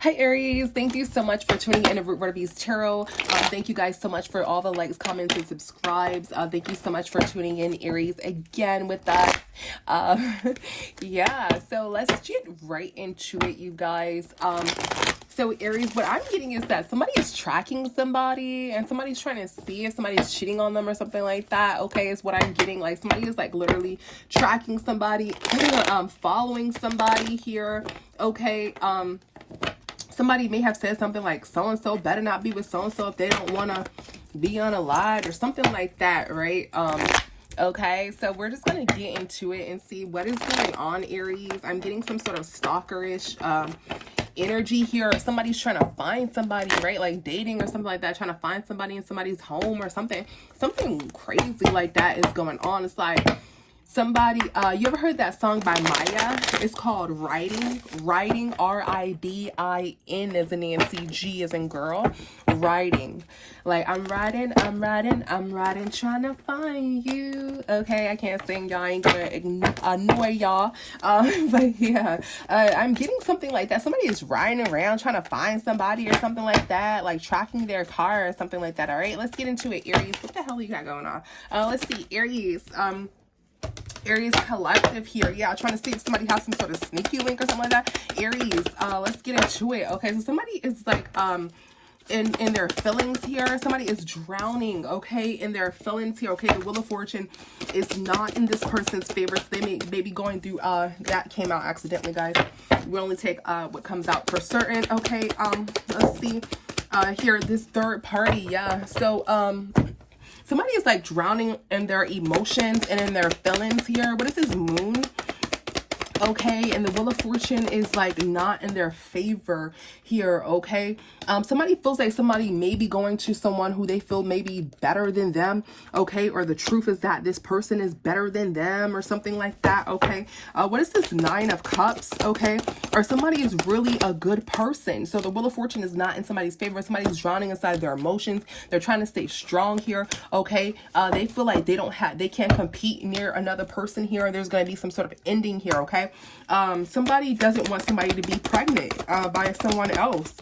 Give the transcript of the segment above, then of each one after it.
Hi Aries, thank you so much for tuning in to Root Vertices Tarot. Thank you guys so much for all the likes, comments, and subscribes. Thank you so much for tuning in, Aries, again with us. Yeah, so let's get right into it, you guys. So Aries, what I'm getting is that somebody is tracking somebody and somebody's trying to see if somebody's cheating on them or something like that. Okay, is what I'm getting. Like somebody is like literally tracking somebody, following somebody here. Okay, somebody may have said something like so-and-so better not be with so-and-so if they don't want to be unalived or something like that, right? Okay, so we're just gonna get into it and see what is going on, Aries. I'm getting some sort of stalkerish energy here. Somebody's trying to find somebody, right? Like dating or something like that, trying to find somebody in somebody's home or something crazy like that is going on. It's like somebody, you ever heard that song by Maya? It's called Writing. Writing, R-I-D-I-N as in Nancy, G as in girl. Writing. Like, I'm writing, trying to find you. Okay, I can't sing, y'all. I ain't gonna annoy y'all. But yeah, I'm getting something like that. Somebody is riding around trying to find somebody or something like that, like tracking their car or something like that. All right, let's get into it, Aries. What the hell you got going on? Let's see, Aries. Aries collective here. Yeah, trying to see if somebody has some sort of sneaky link or something like that. Aries, let's get into it. Okay, so somebody is like in their feelings here. Somebody is drowning, okay, in their feelings here. Okay, the Wheel of Fortune is not in this person's favor. So they may be going through that came out accidentally, guys. We only take what comes out for certain. Okay, let's see here, this third party. Yeah, so somebody is like drowning in their emotions and in their feelings here. What is this moon? Okay, and the Wheel of Fortune is like not in their favor here. Okay, somebody feels like somebody may be going to someone who they feel may be better than them. Okay, or the truth is that this person is better than them or something like that. Okay, what is this Nine of Cups? Okay, or somebody is really a good person. So the Wheel of Fortune is not in somebody's favor. Somebody's drowning inside their emotions. They're trying to stay strong here. Okay, they feel like they can't compete near another person here. There's going to be some sort of ending here. Okay, somebody doesn't want somebody to be pregnant by someone else,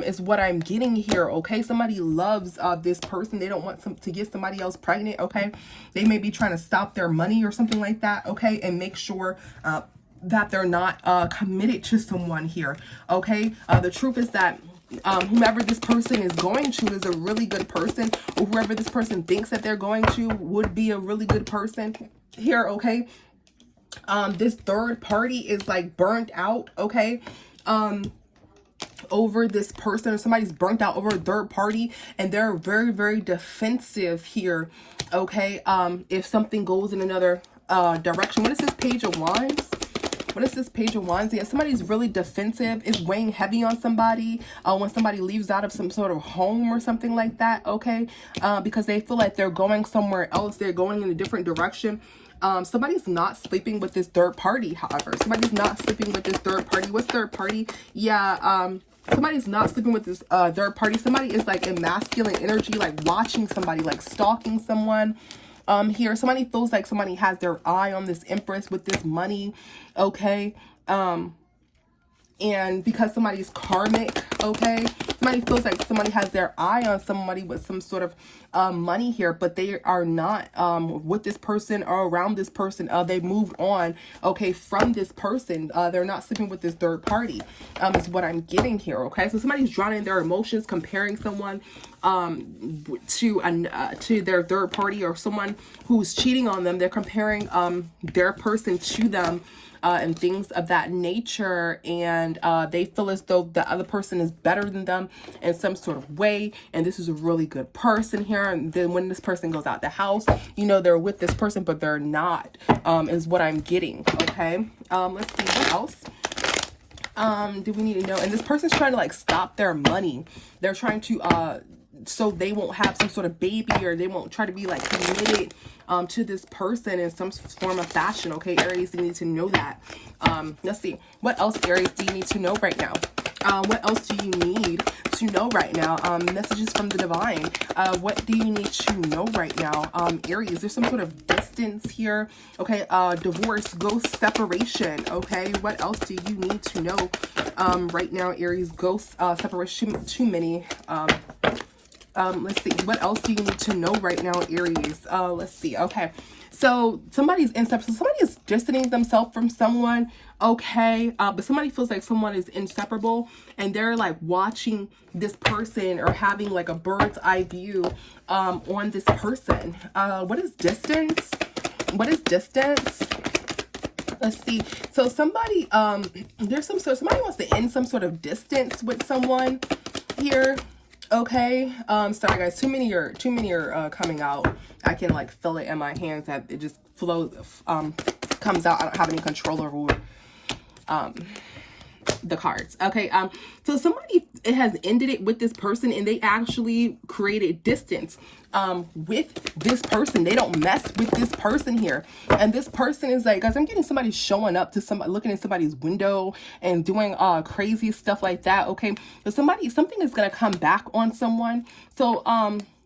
is what I'm getting here. Okay, somebody loves this person. They don't want to get somebody else pregnant. Okay, they may be trying to stop their money or something like that. Okay, and make sure that they're not committed to someone here. Okay, the truth is that whomever this person is going to is a really good person, or whoever this person thinks that they're going to would be a really good person here. Okay, this third party is like burnt out. Okay, over this person, or somebody's burnt out over a third party, and they're very, very defensive here. Okay, if something goes in another direction. What is this Page of Wands? What is this Page of Wands? Yeah, somebody's really defensive, is weighing heavy on somebody when somebody leaves out of some sort of home or something like that. Okay, because they feel like they're going somewhere else. They're going in a different direction. Somebody's not sleeping with this third party, however. Somebody's not sleeping with this third party. What's third party? Yeah, somebody's not sleeping with this third party. Somebody is like in masculine energy, like watching somebody, like stalking someone. Here, somebody feels like somebody has their eye on this Empress with this money. Okay, and because somebody's karmic, okay, somebody feels like somebody has their eye on somebody with some sort of money here, but they are not with this person or around this person. They moved on, okay, from this person. They're not sleeping with this third party, is what I'm getting here. Okay, so somebody's drowning in their emotions, comparing someone to their third party, or someone who's cheating on them. They're comparing their person to them, and things of that nature, and they feel as though the other person is better than them in some sort of way, and this is a really good person here. And then when this person goes out the house, you know they're with this person, but they're not, is what I'm getting. Okay, let's see what else do we need to know. And this person's trying to like stop their money. They're trying to so they won't have some sort of baby, or they won't try to be like committed to this person in some form of fashion. Okay, Aries, you need to know that. Let's see, what else, Aries, do you need to know right now? What else do you need to know right now? Messages from the divine. What do you need to know right now? Aries, there's some sort of distance here. Okay, divorce, ghost, separation. Okay, what else do you need to know right now, Aries? Ghost, separation, too many. Let's see, what else do you need to know right now, Aries? Let's see. Okay, so somebody's inseparable. So somebody is distancing themselves from someone. Okay, but somebody feels like someone is inseparable, and they're like watching this person or having like a bird's eye view on this person. What is distance? What is distance? Let's see. So somebody there's somebody wants to end some sort of distance with someone here. Okay, sorry guys, too many are coming out. I can like feel it in my hands that it just flows, comes out. I don't have any control over the cards. Okay, so somebody has ended it with this person, and they actually created distance with this person. They don't mess with this person here, and this person is like, guys, I'm getting somebody showing up to somebody, looking in somebody's window and doing crazy stuff like that. Okay, so something is gonna come back on someone. So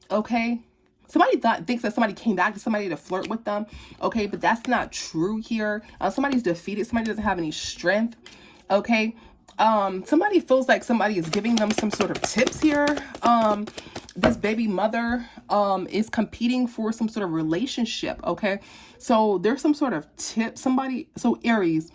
okay, somebody thinks that somebody came back to somebody to flirt with them. Okay, but that's not true here. Somebody's defeated. Somebody doesn't have any strength. Okay, somebody feels like somebody is giving them some sort of tips here. This baby mother is competing for some sort of relationship. Okay, so there's some sort of tip. So Aries,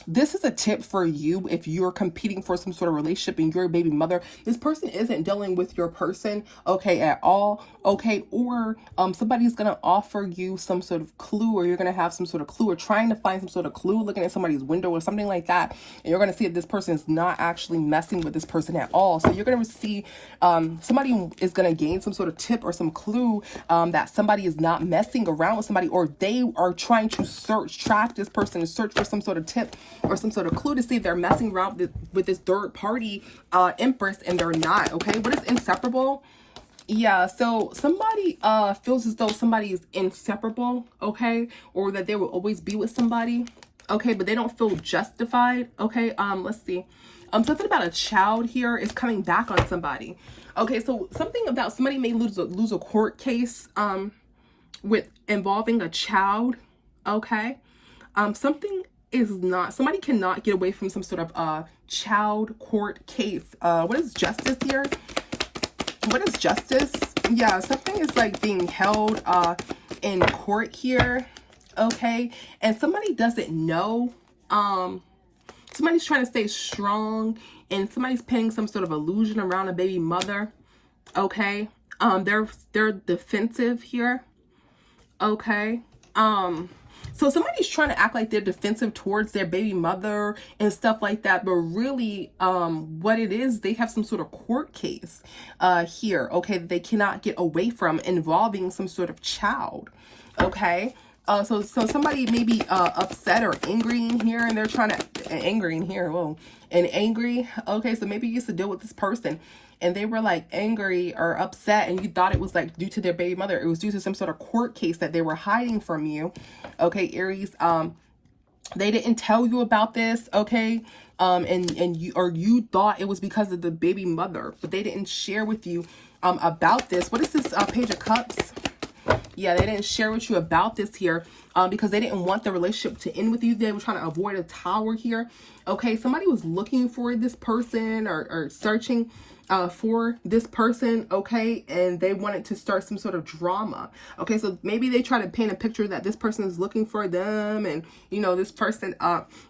this is a tip for you if you're competing for some sort of relationship and you're a baby mother. This person isn't dealing with your person, okay, at all, okay? Or somebody's going to offer you some sort of clue, or you're going to have some sort of clue, or trying to find some sort of clue, looking at somebody's window or something like that. And you're going to see that this person is not actually messing with this person at all. So you're going to see somebody is going to gain some sort of tip or some clue that somebody is not messing around with somebody, or they are trying to track this person and search for some sort of tip or some sort of clue to see if they're messing around with this third party empress, and they're not. Okay, what is inseparable? Yeah, so somebody feels as though somebody is inseparable, okay, or that they will always be with somebody, okay, but they don't feel justified. Okay, let's see. Something about a child here is coming back on somebody. Okay, so something about somebody may lose a court case with involving a child. Okay, somebody cannot get away from some sort of child court case. What is justice here? What is justice? Yeah, something is like being held in court here. Okay, and somebody doesn't know. Somebody's trying to stay strong, and somebody's painting some sort of illusion around a baby mother. Okay, they're defensive here. Okay, so somebody's trying to act like they're defensive towards their baby mother and stuff like that. But really, what it is, they have some sort of court case here, okay, that they cannot get away from, involving some sort of child, okay? So somebody may be upset or angry in here, and they're trying to, angry. Okay, so maybe you used to deal with this person, and they were like angry or upset, and you thought it was like due to their baby mother. It was due to some sort of court case that they were hiding from you. Okay, Aries, they didn't tell you about this, okay? And you thought it was because of the baby mother, but they didn't share with you about this. What is this Page of Cups? Yeah, they didn't share with you about this here because they didn't want the relationship to end with you. They were trying to avoid a tower here. Okay, somebody was looking for this person or searching for this person, okay, and they wanted to start some sort of drama. Okay, so maybe they try to paint a picture that this person is looking for them, and you know, this person,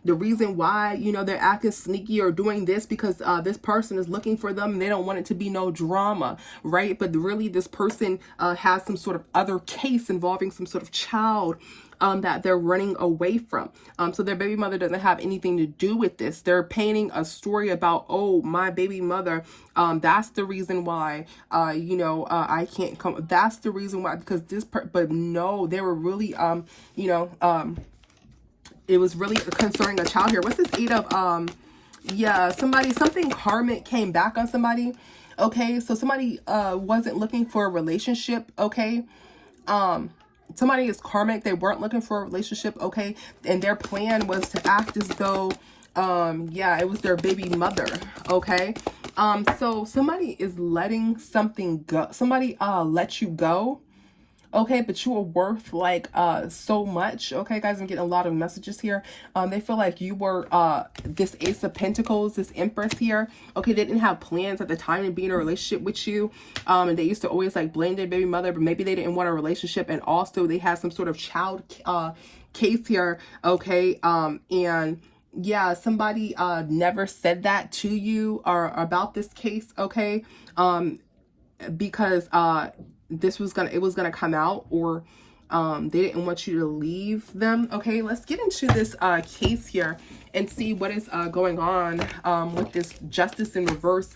the reason why, you know, they're acting sneaky or doing this because this person is looking for them, and they don't want it to be no drama, right? But really, this person has some sort of other case involving some sort of child that they're running away from. So their baby mother doesn't have anything to do with this. They're painting a story about, oh, my baby mother, that's the reason why, you know, I can't come. That's the reason why, because but no, they were really, you know, it was really concerning a child here. What's this Eight of, yeah, something karmic came back on somebody. Okay, so somebody wasn't looking for a relationship, okay? Somebody is karmic. They weren't looking for a relationship, okay? And their plan was to act as though, yeah, it was their baby mother, okay? So somebody is letting something go. Somebody let you go. Okay, but you are worth like so much. Okay, guys, I'm getting a lot of messages here. They feel like you were this Ace of Pentacles, this Empress here. Okay, they didn't have plans at the time to be in a relationship with you. And they used to always like blame their baby mother, but maybe they didn't want a relationship, and also they had some sort of child case here. Okay, and yeah, somebody never said that to you or about this case. Okay, because it was gonna come out, or they didn't want you to leave them. Okay, let's get into this case here and see what is going on with this Justice in reverse,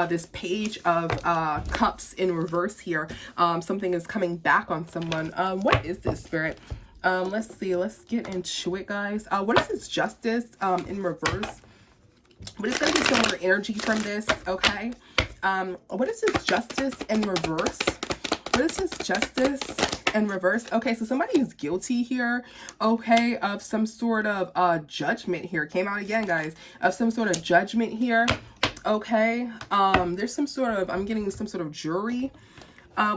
this Page of Cups in reverse here. Something is coming back on someone. What is this, Spirit? Let's see, let's get into it, guys. What is this Justice in reverse? But it's going to be some more energy from this, okay? What is this Justice in reverse? What is this Justice in reverse? Okay, so somebody is guilty here, okay, of some sort of judgment here. Came out again, guys, of some sort of judgment here, okay? There's some sort of, I'm getting some sort of jury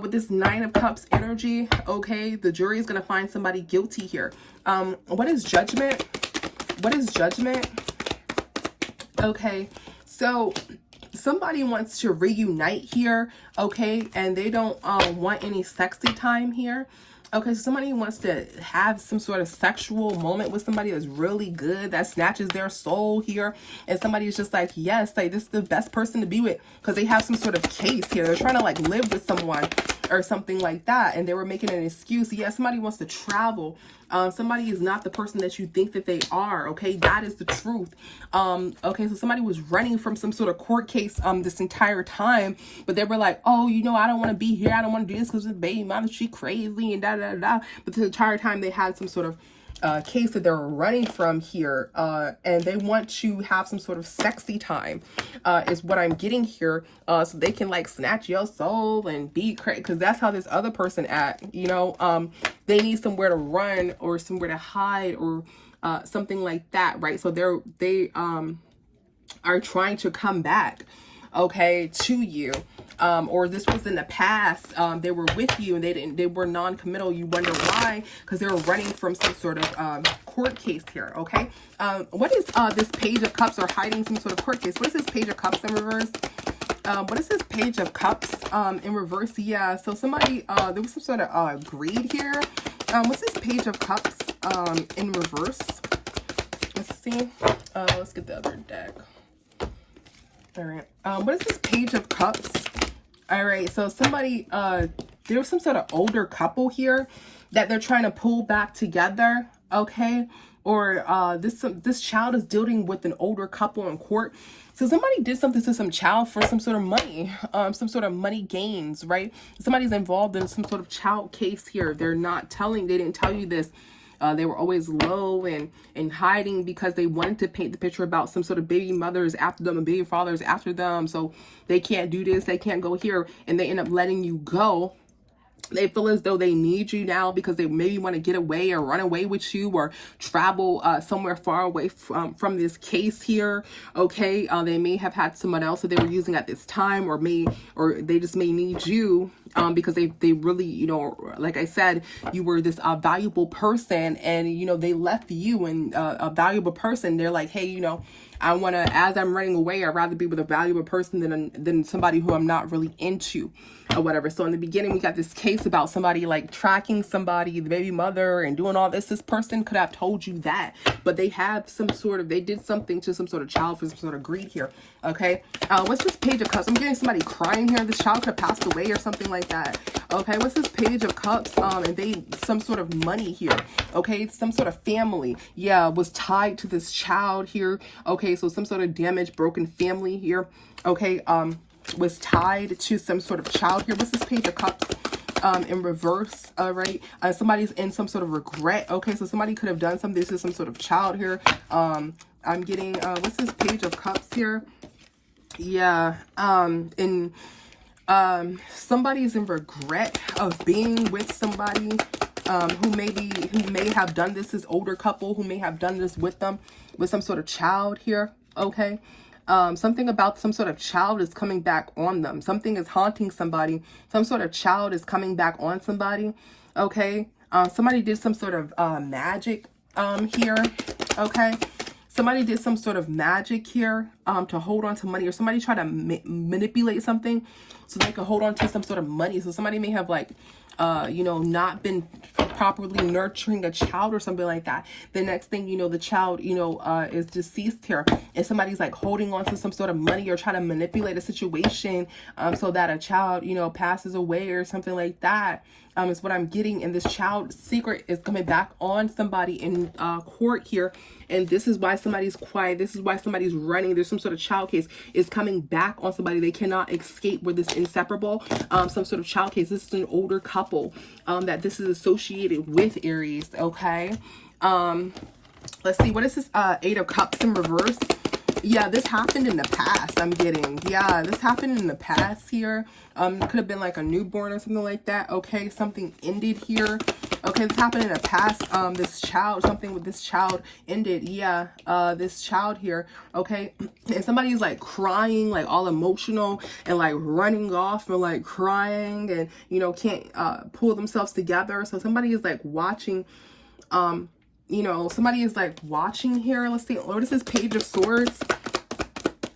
with this Nine of Cups energy, okay? The jury is going to find somebody guilty here. What is judgment? What is judgment? Okay, so somebody wants to reunite here, okay, and they don't want any sexy time here. Okay, so somebody wants to have some sort of sexual moment with somebody that's really good, that snatches their soul here, and somebody is just like, yes, like this is the best person to be with, because they have some sort of case here. They're trying to like live with someone or something like that, and they were making an excuse. Yeah, somebody wants to travel. Somebody is not the person that you think that they are, okay? That is the truth. Okay, so somebody was running from some sort of court case this entire time, but they were like, oh, you know, I don't want to be here. I don't want to do this because the baby mama, she crazy and da da da. But the entire time they had some sort of case that they're running from here, and they want to have some sort of sexy time, is what I'm getting here, so they can like snatch your soul and be crazy, because that's how this other person act, you know. They need somewhere to run or somewhere to hide or something like that, right? So they are trying to come back, okay, to you. Or this was in the past, they were with you and they were non-committal. You wonder why, because they were running from some sort of court case here, okay? What is this Page of Cups, or hiding some sort of court case? What is this Page of Cups in reverse? What is this Page of Cups in reverse? Yeah, so somebody, there was some sort of greed here. What's this Page of Cups in reverse? Let's see. Let's get the other deck. All right. What is this Page of Cups? All right. So somebody, there was some sort of older couple here that they're trying to pull back together. Okay. Or this child is dealing with an older couple in court. So somebody did something to some child for some sort of money, some sort of money gains, right? Somebody's involved in some sort of child case here. They're not telling, they didn't tell you this. They were always low and hiding because they wanted to paint the picture about some sort of baby mothers after them and baby fathers after them. So they can't do this, they can't go here, and they end up letting you go. They feel as though they need you now because they maybe want to get away or run away with you or travel somewhere far away from this case here. Okay, they may have had someone else that they were using at this time, or they just may need you because they really, you know, like I said, you were this valuable person, and you know they left you and a valuable person. They're like, hey, you know, I want to, as I'm running away, I'd rather be with a valuable person than somebody who I'm not really into or whatever. So in the beginning, we got this case about somebody like tracking somebody, the baby mother, and doing all this. This person could have told you that, but they have some sort of, they did something to some sort of child for some sort of greed here. Okay. What's this Page of Cups? I'm getting somebody crying here. This child could have passed away or something like that. Okay. What's this Page of Cups? And they, some sort of money here. Okay. Some sort of family. Yeah. Was tied to this child here. Okay. So some sort of damaged, broken family here. Okay. Was tied to some sort of child here. What's this Page of Cups in reverse? All right. Somebody's in some sort of regret. Okay. So somebody could have done something to some sort of child here. I'm getting, what's this Page of Cups here? Yeah. Somebody's in regret of being with somebody who may have done this older couple who may have done this with them, with some sort of child here. Okay. Something about some sort of child is coming back on them. Something is haunting somebody. Some sort of child is coming back on somebody. Okay. Somebody did some sort of magic here. Okay. Somebody did some sort of magic here to hold on to money, or somebody tried to manipulate something so they could hold on to some sort of money. So somebody may have like, you know, not been properly nurturing a child or something like that. The next thing you know, the child, you know, is deceased here, and somebody's like holding on to some sort of money or trying to manipulate a situation so that a child, you know, passes away or something like that. Is what I'm getting. And this child secret is coming back on somebody in court here. And this is why somebody's quiet. This is why somebody's running. There's some sort of child case is coming back on somebody. They cannot escape with this inseparable. Some sort of child case. This is an older couple that this is associated with, Aries. Okay. Let's see. What is this? 8 of Cups in reverse. Yeah, this happened in the past, I'm getting. Yeah, this happened in the past here. Could have been like a newborn or something like that. Okay, something ended here. Okay, this happened in the past. This child, something with this child ended. Yeah, this child here. Okay, and somebody's like crying, like all emotional and like running off and like crying and, you know, can't pull themselves together. So somebody is like watching, you know, somebody is like watching here. Let's see. What is this? Page of Swords?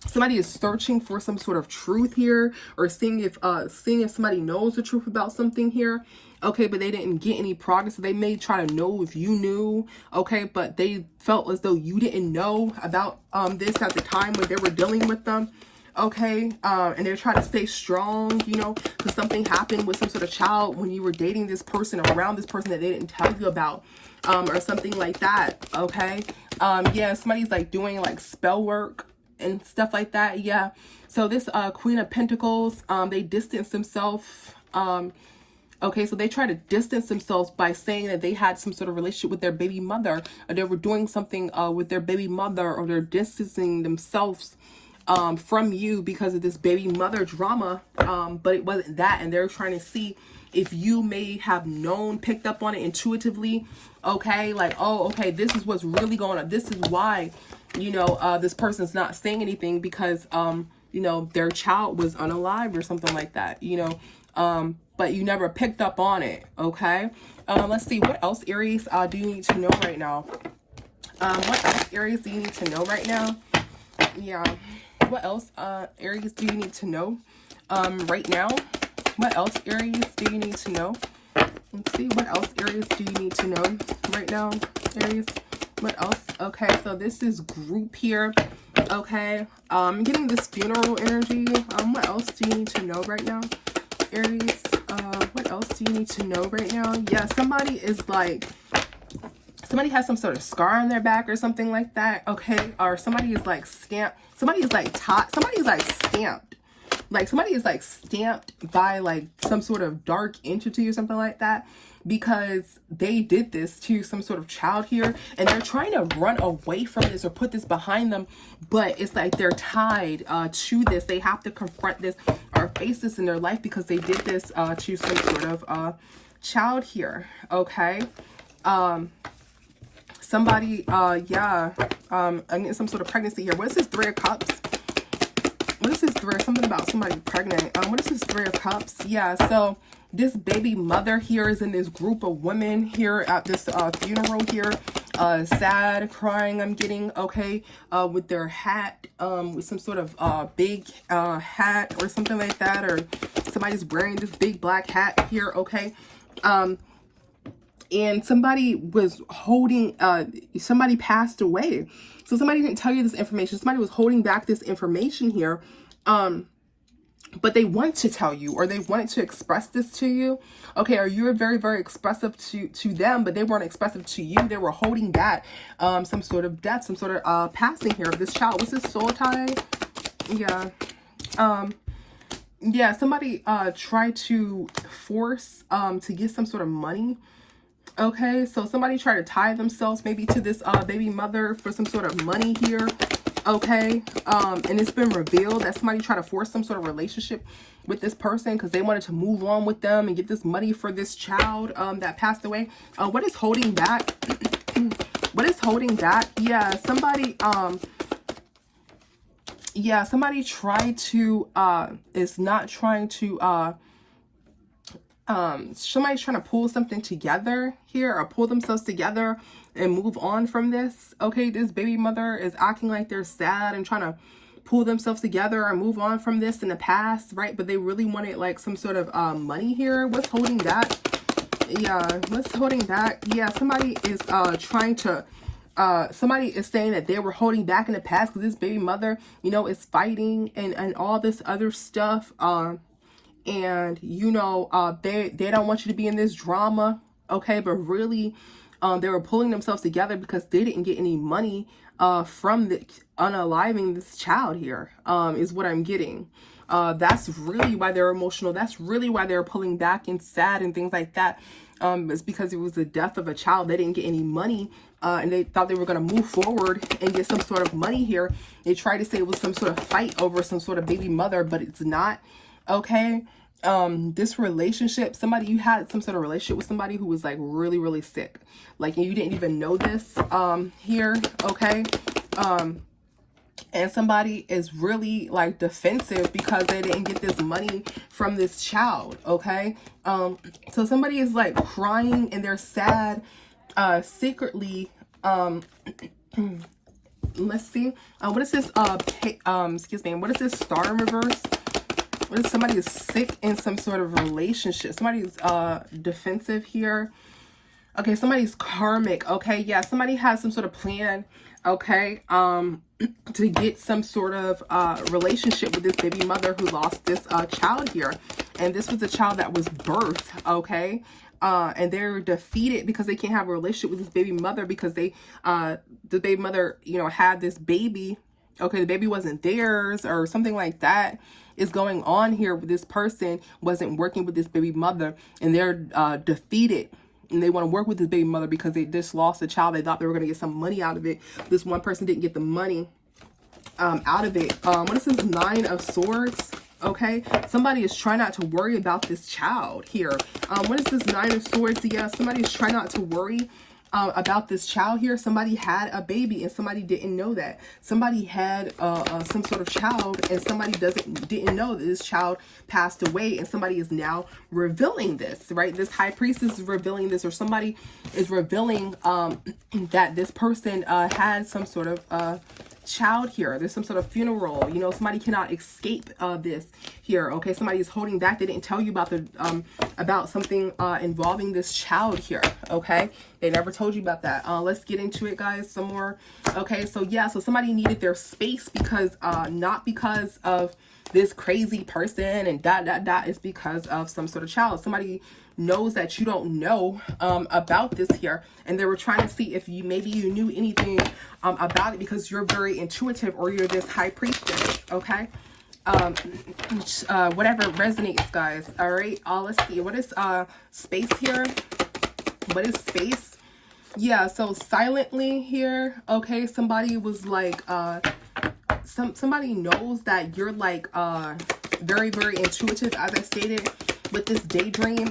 Somebody is searching for some sort of truth here, or seeing if somebody knows the truth about something here. Okay, but they didn't get any progress. So they may try to know if you knew. Okay, but they felt as though you didn't know about this at the time when they were dealing with them. Okay, and they're trying to stay strong, you know, because something happened with some sort of child when you were dating this person or around this person that they didn't tell you about, or something like that. Okay, yeah, somebody's like doing like spell work and stuff like that. Yeah, so this Queen of Pentacles, they distance themselves. Okay, so they try to distance themselves by saying that they had some sort of relationship with their baby mother, or they were doing something with their baby mother, or they're distancing themselves from you because of this baby mother drama. But it wasn't that, and they're trying to see if you may have known, picked up on it intuitively. Okay, like, oh, okay, this is what's really going on. This is why, you know, this person's not saying anything, because you know, their child was unalived or something like that, you know, but you never picked up on it. Okay, let's see, what else, Aries, do you need to know right now? What else, Aries, do you need to know right now? Yeah, what else, Aries, do you need to know right now? What else, Aries, do you need to know? Let's see, what else, Aries, do you need to know right now, Aries? What else? Okay, so this is group here. Okay, I'm getting this funeral energy. What else do you need to know right now, Aries? What else do you need to know right now? Yeah, somebody is like, somebody has some sort of scar on their back or something like that. Okay, or somebody is like stamped. Somebody is like somebody is like stamped. Like somebody is like stamped by like some sort of dark entity or something like that, because they did this to some sort of child here, and they're trying to run away from this or put this behind them, but it's like they're tied to this. They have to confront this or face this in their life because they did this to some sort of child here. Okay, somebody yeah, I'm getting some sort of pregnancy here. What is this 3 of Cups? What is this 3? Something about somebody pregnant. What is this 3 of Cups? Yeah, so this baby mother here is in this group of women here at this funeral here. Sad, crying, I'm getting, okay, with their hat, with some sort of big hat or something like that, or somebody's wearing this big black hat here, okay. And somebody was holding, somebody passed away. So somebody didn't tell you this information. Somebody was holding back this information here. But they want to tell you, or they wanted to express this to you. Okay, or you're very, very expressive to them, but they weren't expressive to you. They were holding back some sort of death, some sort of passing here of this child. What's this soul tie? Yeah. Yeah, somebody tried to force to get some sort of money. Okay, so somebody tried to tie themselves maybe to this baby mother for some sort of money here. Okay, and it's been revealed that somebody tried to force some sort of relationship with this person because they wanted to move on with them and get this money for this child that passed away. What is holding back? What is holding back? Yeah, somebody yeah, somebody tried to, is not trying to, somebody's trying to pull something together here, or pull themselves together and move on from this. Okay, this baby mother is acting like they're sad and trying to pull themselves together or move on from this in the past, right? But they really wanted like some sort of money here. What's holding that? Yeah, what's holding that? Yeah, somebody is trying to, somebody is saying that they were holding back in the past because this baby mother, you know, is fighting and all this other stuff. And you know, they don't want you to be in this drama, okay? But really, they were pulling themselves together because they didn't get any money from the unaliving this child here, is what I'm getting. That's really why they're emotional. That's really why they're pulling back and sad and things like that. It's because it was the death of a child. They didn't get any money, and they thought they were going to move forward and get some sort of money here. They tried to say it was some sort of fight over some sort of baby mother, but it's not. Okay, this relationship, somebody, you had some sort of relationship with somebody who was like really, really sick, like, and you didn't even know this, here, okay, and somebody is really like defensive because they didn't get this money from this child, okay, so somebody is like crying and they're sad, secretly, let's see, what is this, excuse me, what is this star in reverse? What if somebody is sick in some sort of relationship? Somebody's defensive here. Okay, somebody's karmic. Okay, yeah, somebody has some sort of plan, okay, to get some sort of relationship with this baby mother who lost this child here. And this was a child that was birthed, okay? And they're defeated because they can't have a relationship with this baby mother because they, the baby mother, you know, had this baby. Okay, the baby wasn't theirs or something like that is going on here with this person, wasn't working with this baby mother, and they're defeated. And they want to work with this baby mother because they just lost a child. They thought they were going to get some money out of it. This one person didn't get the money out of it. What is this 9 of Swords? Okay, somebody is trying not to worry about this child here. What is this 9 of Swords? Yeah, somebody is trying not to worry about this child here. Somebody had a baby and somebody didn't know that. Somebody had some sort of child and somebody didn't know that this child passed away, and somebody is now revealing this, right? This high priestess is revealing this, or somebody is revealing that this person had some sort of child here. There's some sort of funeral, you know, somebody cannot escape this here. Okay, somebody is holding back. They didn't tell you about the about something involving this child here. Okay, they never told you about that. Let's get into it, guys, some more. Okay, so yeah, so somebody needed their space because not because of this crazy person and it's because of some sort of child. Somebody knows that you don't know about this here, and they were trying to see if you maybe you knew anything about it because you're very intuitive, or you're this high priestess. Okay, whatever resonates, guys. All right, let's see, what is space here? What is space? Yeah, so silently here, okay, somebody was like somebody knows that you're like very, very intuitive, as I stated, with this daydream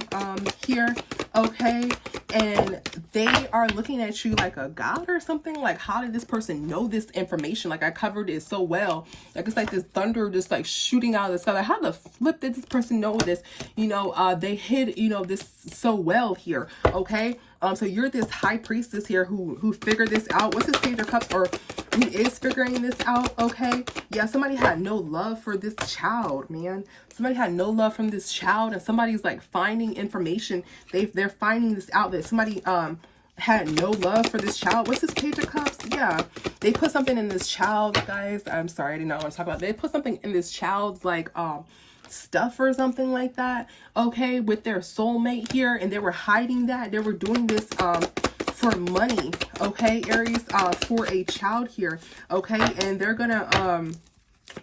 here, okay, and they are looking at you like a god or something. Like, how did this person know this information? Like, I covered it so well, like it's like this thunder just like shooting out of the sky. Like, how the flip did this person know this? You know, they hid, you know, this so well here, okay. So you're this high priestess here who figured this out. What's this Page of Cups, or who is figuring this out, okay? Yeah, somebody had no love for this child, man. Somebody had no love from this child, and somebody's like finding information. They're finding this out, that somebody had no love for this child. What's this Page of Cups? Yeah, they put something in this child, guys. I'm sorry, I did not want to talk about it. They put something in this child's like stuff or something like that, okay, with their soulmate here, and they were hiding that. They were doing this for money, okay, Aries, for a child here, okay, and they're gonna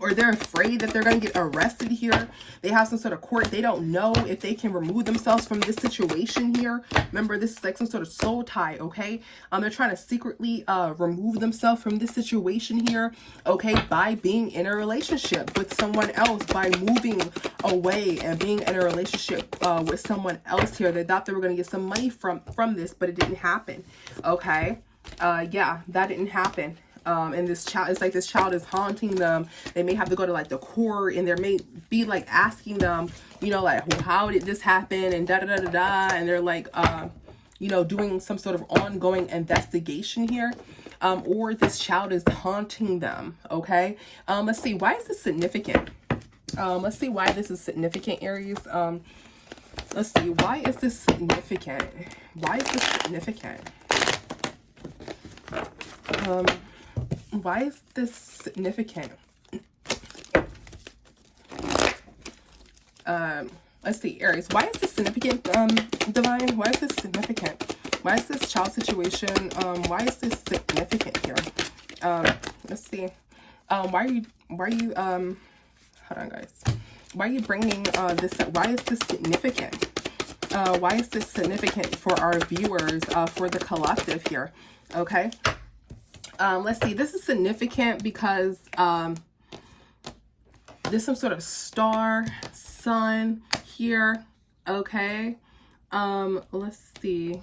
or they're afraid that they're going to get arrested here. They have some sort of court. They don't know if they can remove themselves from this situation here. Remember, this is like some sort of soul tie, okay? They're trying to secretly remove themselves from this situation here, okay, by being in a relationship with someone else, by moving away and being in a relationship with someone else here. They thought they were going to get some money from this, but it didn't happen, okay? Yeah, that didn't happen. And this child, it's like this child is haunting them. They may have to go to like the court, and there may be like asking them, you know, like, well, how did this happen, and da da da da da, and they're like you know, doing some sort of ongoing investigation here. Or this child is haunting them. Okay, let's see, why is this significant? Let's see why this is significant, Aries. Let's see, why is this significant? Why is this significant? Why is this significant? Let's see, Aries, why is this significant, Divine? Why is this significant? Why is this child situation, why is this significant here? Let's see. Why are you, hold on, guys. Why are you bringing this up? Why is this significant? Why is this significant for our viewers, for the collective here? Okay. Let's see. This is significant because there's some sort of star, sun here. Okay. Let's see.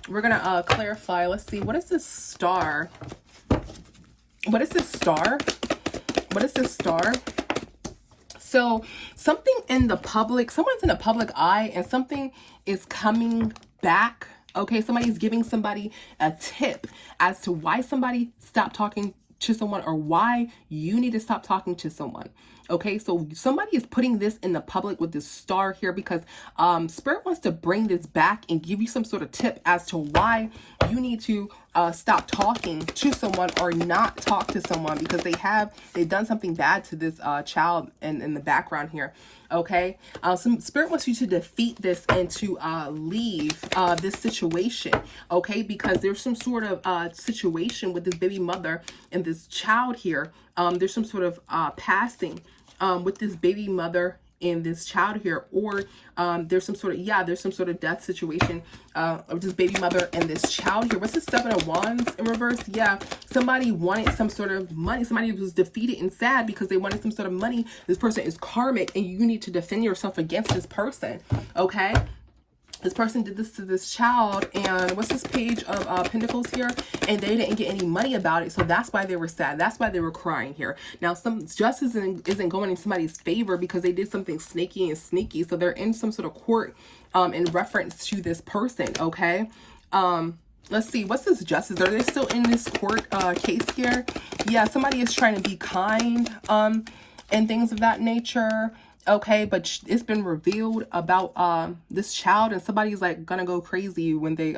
We're gonna clarify. Let's see. What is this star? What is this star? What is this star? So something in the public, someone's in the public eye, and something is coming back. Okay, somebody's giving somebody a tip as to why somebody stopped talking to someone, or why you need to stop talking to someone. Okay, so somebody is putting this in the public with this star here because Spirit wants to bring this back and give you some sort of tip as to why you need to stop talking to someone or not talk to someone, because they've done something bad to this child in the background here. Okay, some Spirit wants you to defeat this and to leave this situation. Okay, because there's some sort of situation with this baby mother and this child here. There's some sort of passing with this baby mother and this child here, or there's some sort of death situation of this baby mother and this child here. What's the 7 of Wands in reverse? Yeah, somebody wanted some sort of money. Somebody was defeated and sad because they wanted some sort of money. This person is karmic, and you need to defend yourself against this person. Okay, this person did this to this child, and what's this Page of Pentacles here? And they didn't get any money about it, so that's why they were sad. That's why they were crying here. Now, some justice isn't going in somebody's favor because they did something snaky and sneaky, so they're in some sort of court in reference to this person. Okay, let's see, what's this justice? Are they still in this court case here? Yeah, somebody is trying to be kind and things of that nature. Okay, but it's been revealed about this child, and somebody's like gonna go crazy when they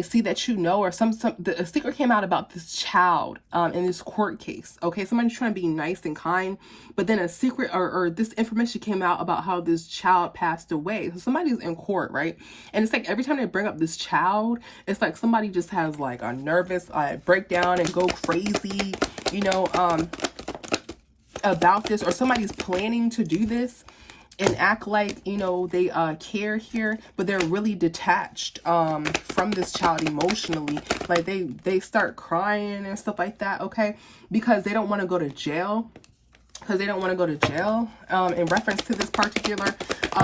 see that, you know, or a secret came out about this child in this court case. Okay, somebody's trying to be nice and kind, but then a secret or this information came out about how this child passed away. So somebody's in court, right? And it's like every time they bring up this child, it's like somebody just has like a nervous breakdown and go crazy, you know, about this, or somebody's planning to do this and act like, you know, they care here, but they're really detached from this child emotionally. Like they start crying and stuff like that. Okay, because they don't want to go to jail. In reference to this particular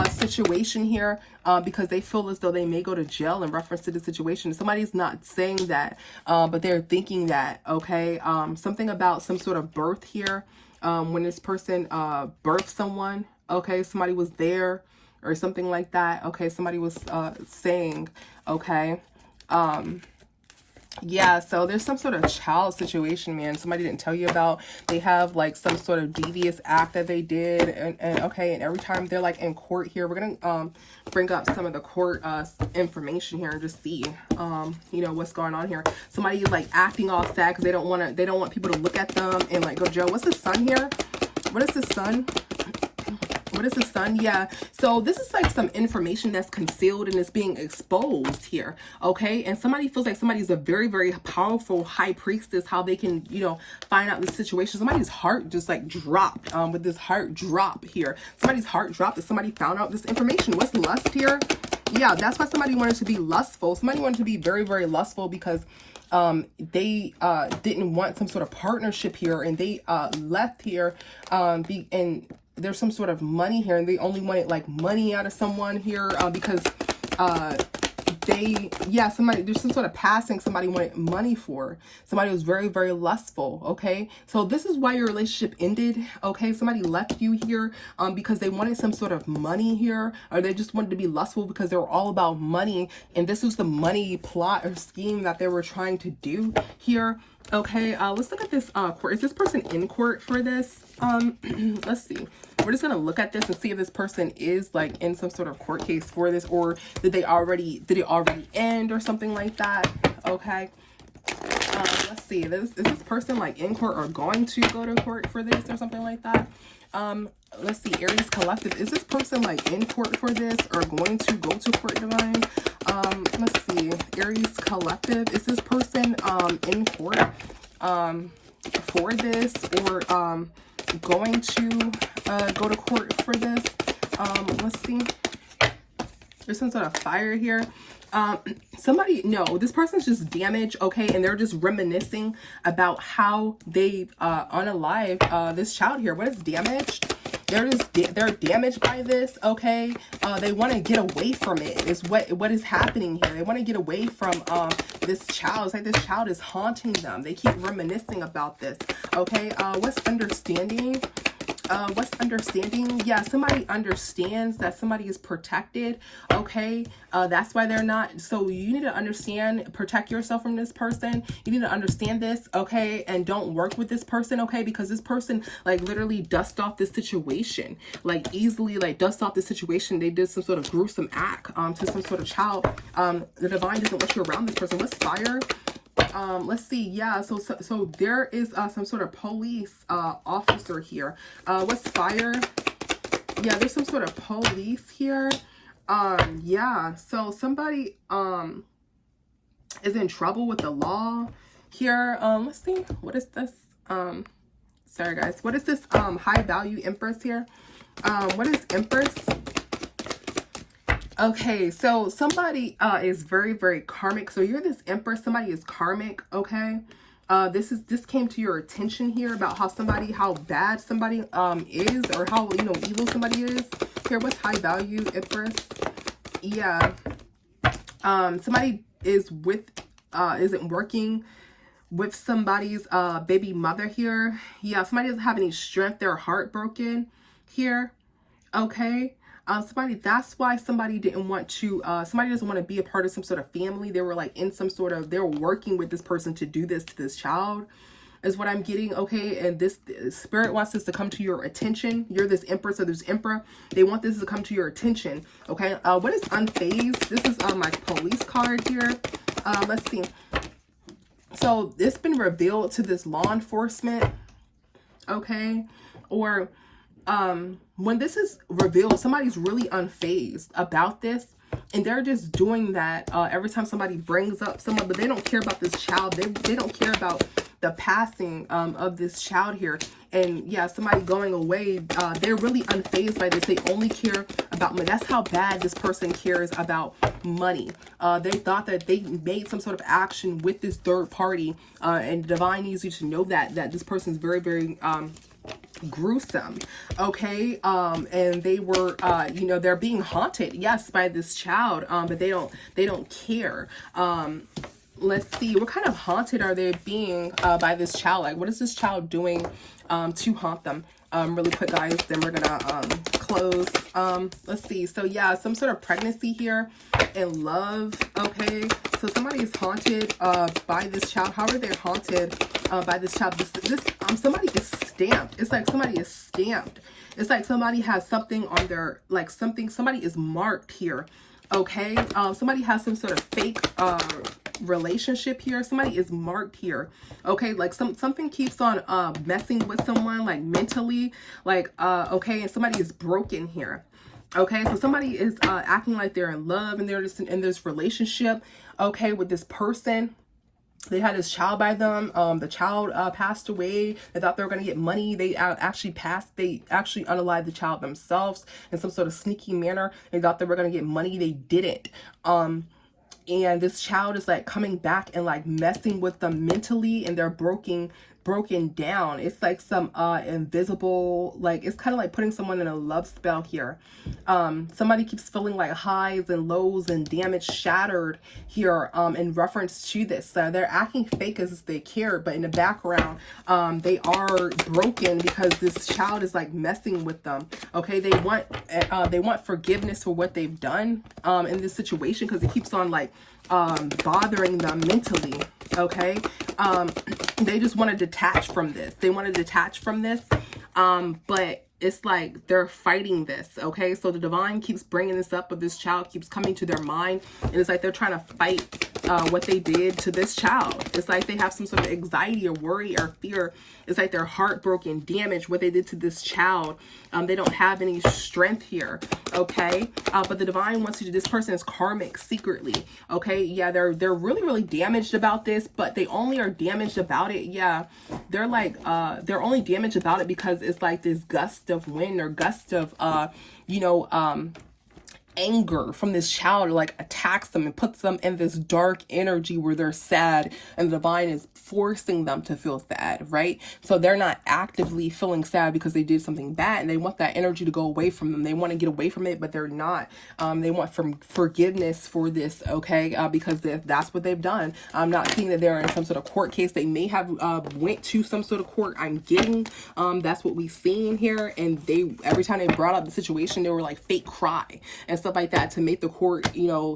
situation here, because they feel as though they may go to jail in reference to the situation. Somebody's not saying that, but they're thinking that. Okay, something about some sort of birth here. When this person birthed someone, okay, somebody was there or something like that. Okay, somebody was saying, okay, yeah, so there's some sort of child situation, man. Somebody didn't tell you about. They have like some sort of devious act that they did, and okay, and every time they're like in court here, we're gonna bring up some of the court information here and just see you know, what's going on here. Somebody is like acting all sad because they don't want people to look at them and like go to jail. What's the sun here? What is the sun? What is the sun? Yeah, so this is like some information that's concealed and it's being exposed here. Okay, and somebody feels like somebody's a very, very powerful high priestess, how they can, you know, find out the situation. Somebody's heart just like dropped with this heart drop here. Somebody's heart dropped if somebody found out this information. What's lust here? Yeah, that's why somebody wanted to be lustful. Somebody wanted to be very, very lustful because they didn't want some sort of partnership here, and they left here and there's some sort of money here, and they only wanted like money out of someone here because there's some sort of passing somebody wanted money for. Somebody was very, very lustful, okay? So this is why your relationship ended, okay? Somebody left you here because they wanted some sort of money here, or they just wanted to be lustful because they were all about money, and this was the money plot or scheme that they were trying to do here. Okay, let's look at this court. Is this person in court for this? Let's see. We're just gonna look at this and see if this person is like in some sort of court case for this, or did it already end or something like that? Okay. Let's see. Is this person like in court or going to go to court for this or something like that? Let's see. Aries Collective. Is this person like in court for this or going to go to court, divine? Let's see. Aries Collective. Is this person in court for this, or going to go to court for this? Let's see. There's some sort of fire here. This person's just damaged, okay, and they're just reminiscing about how they unalive this child here. What is damaged? They're damaged by this, okay. They want to get away from it is what is happening here. They want to get away from this child. It's like this child is haunting them. They keep reminiscing about this, okay. What's understanding? Yeah, somebody understands that somebody is protected, okay. That's why they're not. So you need to understand, protect yourself from this person. You need to understand this, okay, and don't work with this person, okay, because this person like literally dust off this situation, like easily like dust off this situation. They did some sort of gruesome act to some sort of child. The divine doesn't want you around this person. What's fire? Let's see. Yeah, so there is some sort of police officer here. What's fire? Yeah, there's some sort of police here. Yeah, so somebody is in trouble with the law here. Let's see. What is this? Sorry guys. What is this high value Empress here? What is Empress? Okay, so somebody is very, very karmic. So you're this Empress, somebody is karmic, okay? This came to your attention here about how bad somebody is, or how, you know, evil somebody is. Here, what's high value Empress? Yeah. Somebody is isn't working with somebody's baby mother here. Yeah, somebody doesn't have any strength, they're heartbroken here. Okay. That's why somebody didn't want to, somebody doesn't want to be a part of some sort of family. They were like in some sort of, they were working with this person to do this to this child, is what I'm getting, okay? And this spirit wants this to come to your attention. You're this Empress or this Emperor. They want this to come to your attention, okay? What is unfazed? This is my police card here. Let's see. So it's been revealed to this law enforcement, okay? Or when this is revealed, somebody's really unfazed about this, and they're just doing that every time somebody brings up someone, but they don't care about this child. They don't care about the passing of this child here. And yeah, somebody going away, they're really unfazed by this. They only care about money. That's how bad this person cares about money. They thought that they made some sort of action with this third party, and divine needs you to know that this person is very, very gruesome, okay. And they were you know, they're being haunted, yes, by this child, but they don't care. Let's see, what kind of haunted are they being by this child? Like, what is this child doing to haunt them? Really quick guys, then we're gonna close. Let's see. So yeah, some sort of pregnancy here and love, okay. So somebody is haunted by this child. How are they haunted by this child? Somebody is stamped. It's like somebody is stamped. It's like somebody has something on their, like somebody is marked here, okay. Somebody has some sort of fake relationship here. Somebody is marked here, okay. Like something keeps on messing with someone, like mentally, like okay, and somebody is broken here, okay. So somebody is acting like they're in love, and they're just in this relationship, okay, with this person. They had this child by them. The child passed away. They thought they were going to get money. They actually unalived the child themselves in some sort of sneaky manner. They thought they were going to get money. They didn't. And this child is like coming back and like messing with them mentally, and they're broken broken down. It's like some invisible, like it's kind of like putting someone in a love spell here. Somebody keeps feeling like highs and lows and damage shattered here in reference to this. They're acting fake as if they care, but in the background they are broken because this child is like messing with them. Okay, they want forgiveness for what they've done in this situation, because it keeps on like bothering them mentally. Okay, they just want to detach from this. They want to detach from this, but it's like they're fighting this. Okay, so the divine keeps bringing this up, but this child keeps coming to their mind, and it's like they're trying to fight what they did to this child. It's like they have some sort of anxiety or worry or fear. It's like they're heartbroken, damaged, what they did to this child. They don't have any strength here. Okay, but the divine wants you to, this person is karmic secretly. Okay, yeah, they're really, really damaged about this, but they only are damaged about it. Yeah, they're like they're only damaged about it because it's like this gust of wind or gust of anger from this child, like attacks them and puts them in this dark energy where they're sad, and the divine is forcing them to feel sad, right? So they're not actively feeling sad because they did something bad, and they want that energy to go away from them. They want to get away from it, but they're not. They want forgiveness for this, okay? Because that's what they've done. I'm not seeing that they're in some sort of court case. They may have went to some sort of court. I'm getting that's what we've seen here, and they, every time they brought up the situation, they were like fake cry and stuff like that to make the court,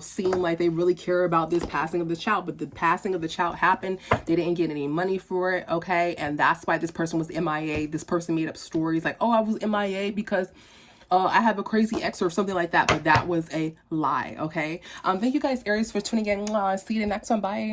seem like they really care about this passing of the child. But the passing of the child happened. They didn't get any money for it, okay? And that's why this person was MIA. This person made up stories like, oh, I was MIA because I have a crazy ex or something like that. But that was a lie, okay? Thank you guys, Aries, for tuning in. See you in the next one. Bye.